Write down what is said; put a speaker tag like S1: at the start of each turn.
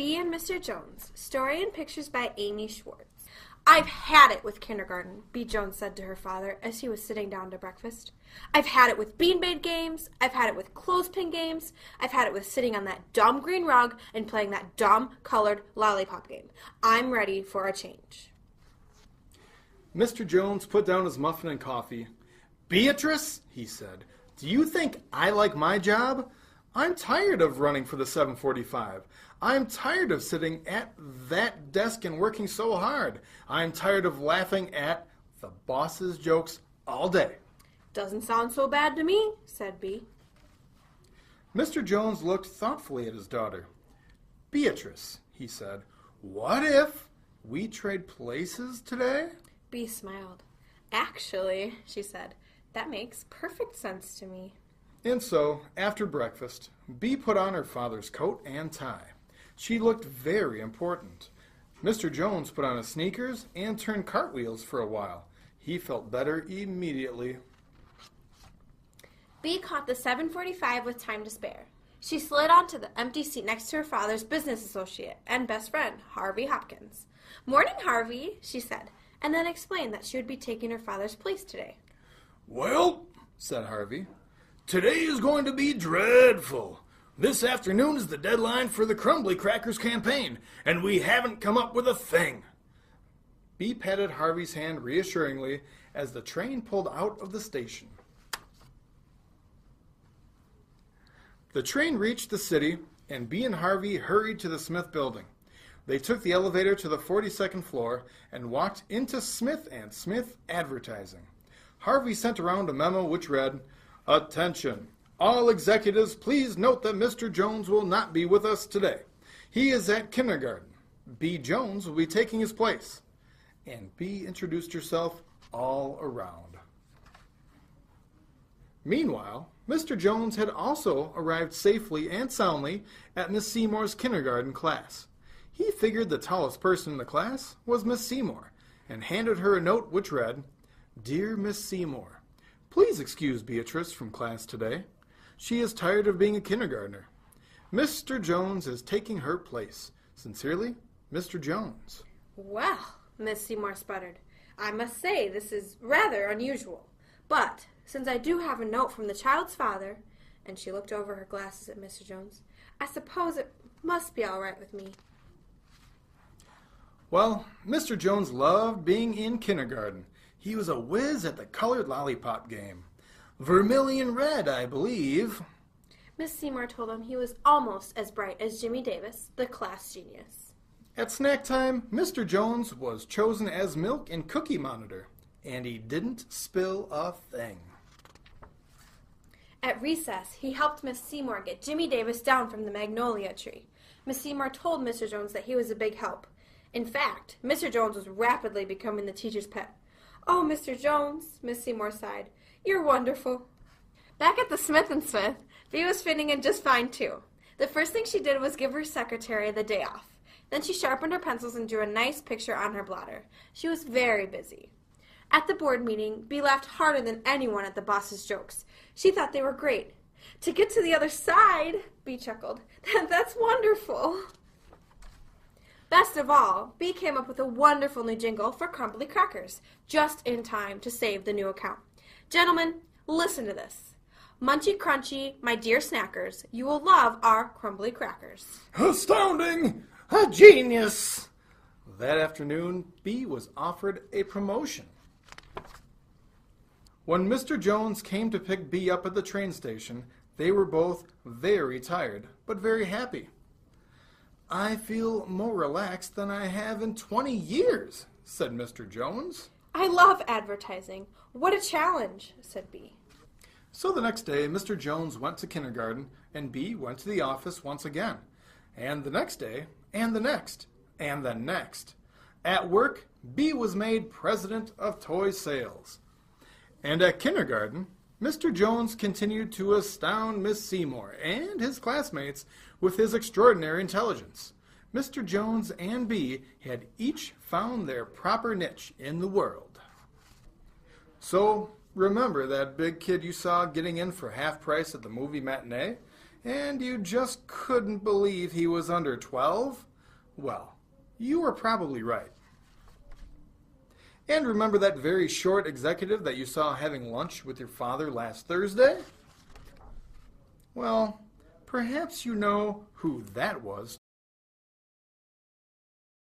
S1: Bea and Mr Jones, story and pictures by Amy Schwartz. "I've had it with kindergarten," Bea Jones said to her father as he was sitting down to breakfast. "I've had it with beanbag games, I've had it with clothespin games, I've had it with sitting on that dumb green rug and playing that dumb colored lollipop game. I'm ready for a change."
S2: Mr. Jones put down his muffin and coffee. "Beatrice," he said, "do you think I like my job? I'm tired of running for the 745. I'm tired of sitting at that desk and working so hard. I'm tired of laughing at the boss's jokes all day."
S1: "Doesn't sound so bad to me," said Bea.
S2: Mr. Jones looked thoughtfully at his daughter. "Beatrice," he said, "what if we trade places today?"
S1: Bea smiled. "Actually," she said, "that makes perfect sense to me."
S2: And so, after breakfast, Bea put on her father's coat and tie. She looked very important. Mr. Jones put on his sneakers and turned cartwheels for a while. He felt better immediately.
S1: Bea caught the 7:45 with time to spare. She slid onto the empty seat next to her father's business associate and best friend, Harvey Hopkins. "Morning, Harvey," she said, and then explained that she would be taking her father's place today.
S2: "Well," said Harvey, "today is going to be dreadful. This afternoon is the deadline for the Crumbly Crackers campaign, and we haven't come up with a thing." Bea patted Harvey's hand reassuringly as the train pulled out of the station. The train reached the city, and Bea and Harvey hurried to the Smith building. They took the elevator to the 42nd floor and walked into Smith & Smith Advertising. Harvey sent around a memo which read, "Attention! All executives, please note that Mr. Jones will not be with us today. He is at kindergarten. Bea Jones will be taking his place." And Bea introduced herself all around. Meanwhile, Mr. Jones had also arrived safely and soundly at Miss Seymour's kindergarten class. He figured the tallest person in the class was Miss Seymour and handed her a note which read, "Dear Miss Seymour, please excuse Beatrice from class today. She is tired of being a kindergartner. Mr. Jones is taking her place. Sincerely, Mr. Jones."
S1: "Well," Miss Seymour sputtered, "I must say this is rather unusual. But since I do have a note from the child's father," and she looked over her glasses at Mr. Jones, "I suppose it must be all right with me."
S2: Well, Mr. Jones loved being in kindergarten. He was a whiz at the colored lollipop game. Vermilion red, I believe.
S1: Miss Seymour told him he was almost as bright as Jimmy Davis, the class genius.
S2: At snack time, Mr. Jones was chosen as milk and cookie monitor, and he didn't spill a thing.
S1: At recess, he helped Miss Seymour get Jimmy Davis down from the magnolia tree. Miss Seymour told Mr. Jones that he was a big help. In fact, Mr. Jones was rapidly becoming the teacher's pet. "Oh, Mr. Jones," Miss Seymour sighed, "you're wonderful." Back at the Smith & Smith, Bea was fitting in just fine, too. The first thing she did was give her secretary the day off. Then she sharpened her pencils and drew a nice picture on her blotter. She was very busy. At the board meeting, Bea laughed harder than anyone at the boss's jokes. She thought they were great. "To get to the other side," Bea chuckled, "that's wonderful." Best of all, Bea came up with a wonderful new jingle for Crumbly Crackers, just in time to save the new account. Gentlemen, listen to this. "Munchy crunchy, my dear snackers, you will love our Crumbly Crackers."
S2: Astounding! A genius! That afternoon, Bea was offered a promotion. When Mr. Jones came to pick Bea up at the train station, they were both very tired, but very happy. "I feel more relaxed than I have in 20 years, said Mr. Jones.
S1: "I love advertising. What a challenge," said Bea.
S2: So the next day, Mr. Jones went to kindergarten, and Bea went to the office once again. And the next day, and the next, and the next. At work, Bea was made president of toy sales. And at kindergarten, Mr. Jones continued to astound Miss Seymour and his classmates with his extraordinary intelligence. Mr. Jones and Bea had each found their proper niche in the world. So, remember that big kid you saw getting in for half price at the movie matinee, and you just couldn't believe he was under 12? Well, you were probably right. And remember that very short executive that you saw having lunch with your father last Thursday? Well, perhaps you know who that was.